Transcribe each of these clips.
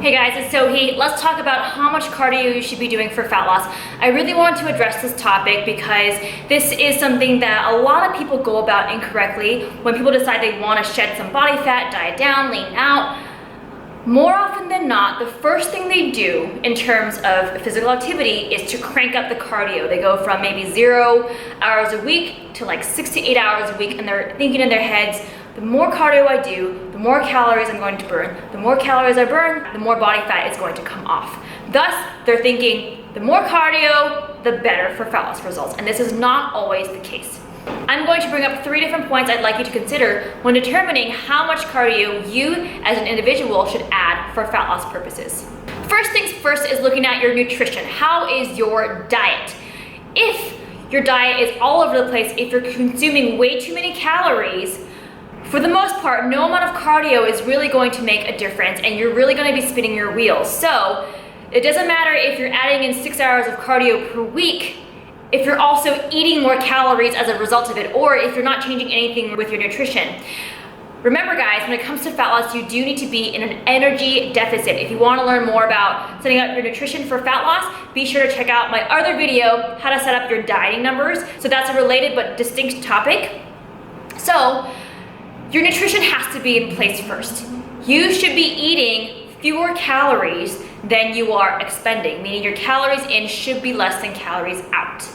Hey guys, it's Sohi. Let's talk about how much cardio you should be doing for fat loss. I really want to address this topic because this is something that a lot of people go about incorrectly when people decide they want to shed some body fat, diet down, lean out. More often than not, the first thing they do in terms of physical activity is to crank up the cardio. They go from maybe 0 hours a week to like 6 to 8 hours a week, and they're thinking in their heads, the more cardio I do, the more calories I'm going to burn. The more calories I burn, the more body fat is going to come off. Thus, they're thinking the more cardio, the better for fat loss results. And this is not always the case. I'm going to bring up 3 different points I'd like you to consider when determining how much cardio you as an individual should add for fat loss purposes. First things first is looking at your nutrition. How is your diet? If your diet is all over the place, if you're consuming way too many calories, for the most part, no amount of cardio is really going to make a difference, and you're really going to be spinning your wheels. So it doesn't matter if you're adding in 6 hours of cardio per week, if you're also eating more calories as a result of it, or if you're not changing anything with your nutrition. Remember guys, when it comes to fat loss, you do need to be in an energy deficit. If you want to learn more about setting up your nutrition for fat loss, be sure to check out my other video, how to set up your dieting numbers. So that's a related but distinct topic. So your nutrition has to be in place first. You should be eating fewer calories than you are expending, meaning your calories in should be less than calories out.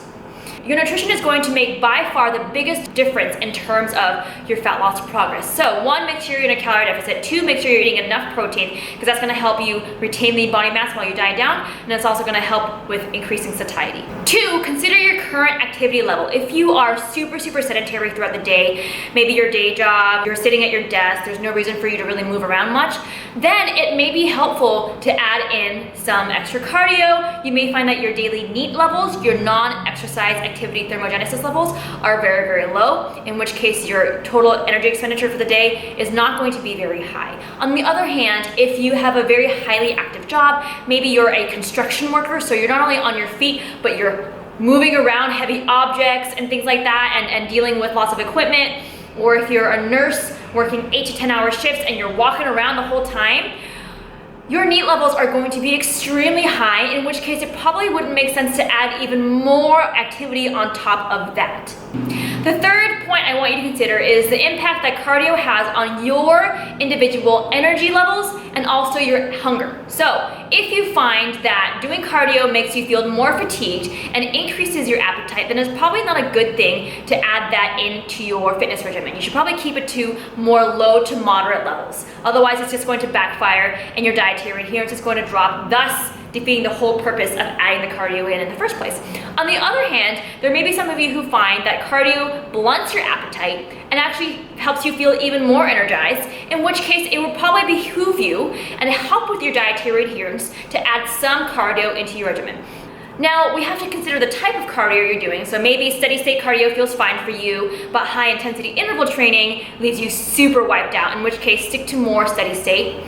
Your nutrition is going to make by far the biggest difference in terms of your fat loss progress. So 1, make sure you're in a calorie deficit. 2, make sure you're eating enough protein, because that's gonna help you retain lean body mass while you diet down, and it's also gonna help with increasing satiety. 2, consider your current activity level. If you are super sedentary throughout the day, maybe your day job, you're sitting at your desk, there's no reason for you to really move around much, then it may be helpful to add in some extra cardio. You may find that your daily NEAT levels, your non-exercise activity thermogenesis levels, are very low, in which case your total energy expenditure for the day is not going to be very high. On the other hand, if you have a very highly active job, maybe you're a construction worker, so you're not only on your feet, but you're moving around heavy objects and things like that, and dealing with lots of equipment, or if you're a nurse working 8 to 10 hour shifts and you're walking around the whole time, your NEAT levels are going to be extremely high, in which case it probably wouldn't make sense to add even more activity on top of that. The third point I want you to consider is the impact that cardio has on your individual energy levels and also your hunger. So if you find that doing cardio makes you feel more fatigued and increases your appetite, then it's probably not a good thing to add that into your fitness regimen. You should probably keep it to more low to moderate levels. Otherwise, it's just going to backfire and your dietary adherence is going to drop, thus defeating the whole purpose of adding the cardio in the first place. On the other hand, there may be some of you who find that cardio blunts your appetite and actually helps you feel even more energized, in which case it will probably behoove you and help with your dietary adherence to add some cardio into your regimen. Now, we have to consider the type of cardio you're doing. So maybe steady state cardio feels fine for you, but high intensity interval training leaves you super wiped out, in which case stick to more steady state.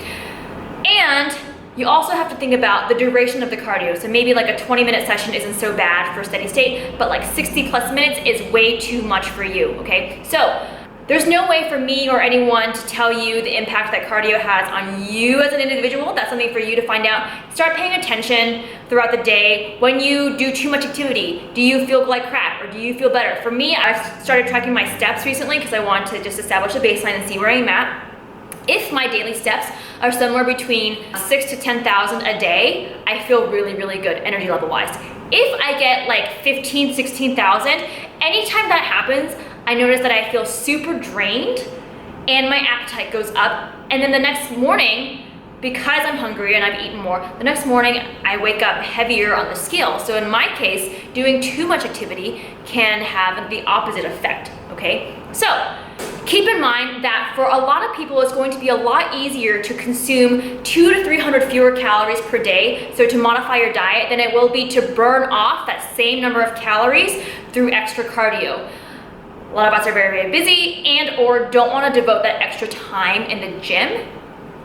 And you also have to think about the duration of the cardio. So maybe like a 20-minute session isn't so bad for steady state, but like 60+ minutes is way too much for you, okay? So there's no way for me or anyone to tell you the impact that cardio has on you as an individual. That's something for you to find out. Start paying attention throughout the day. When you do too much activity, do you feel like crap or do you feel better? For me, I've started tracking my steps recently because I wanted to just establish a baseline and see where I'm at. If my daily steps are somewhere between 6 to 10,000 a day, I feel really good energy level wise. If I get like 15, 16,000, anytime that happens, I notice that I feel super drained and my appetite goes up. And then the next morning, because I'm hungry and I've eaten more, the next morning I wake up heavier on the scale. So in my case, doing too much activity can have the opposite effect, okay? So keep in mind that for a lot of people, it's going to be a lot easier to consume 200 to 300 fewer calories per day, so to modify your diet, than it will be to burn off that same number of calories through extra cardio. A lot of us are very busy and or don't want to devote that extra time in the gym.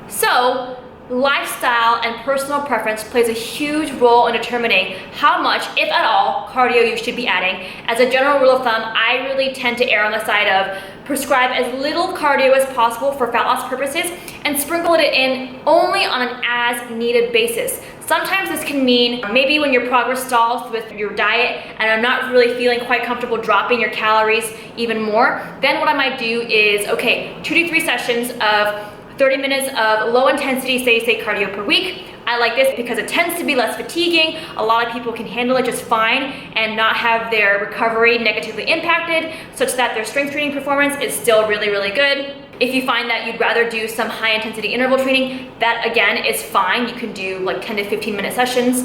So lifestyle and personal preference plays a huge role in determining how much, if at all, cardio you should be adding. As a general rule of thumb, I really tend to err on the side of prescribe as little cardio as possible for fat loss purposes and sprinkle it in only on an as needed basis. Sometimes this can mean maybe when your progress stalls with your diet and I'm not really feeling quite comfortable dropping your calories even more, then what I might do is, okay, 2 to 3 sessions of 30 minutes of low intensity steady state cardio per week. I like this because it tends to be less fatiguing. A lot of people can handle it just fine and not have their recovery negatively impacted, such that their strength training performance is still really, really good. If you find that you'd rather do some high intensity interval training, that again is fine. You can do like 10 to 15 minute sessions,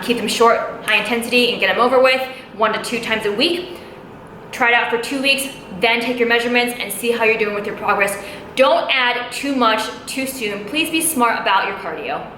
keep them short, high intensity, and get them over with 1 to 2 times a week. Try it out for 2 weeks, then take your measurements and see how you're doing with your progress. Don't add too much too soon. Please be smart about your cardio.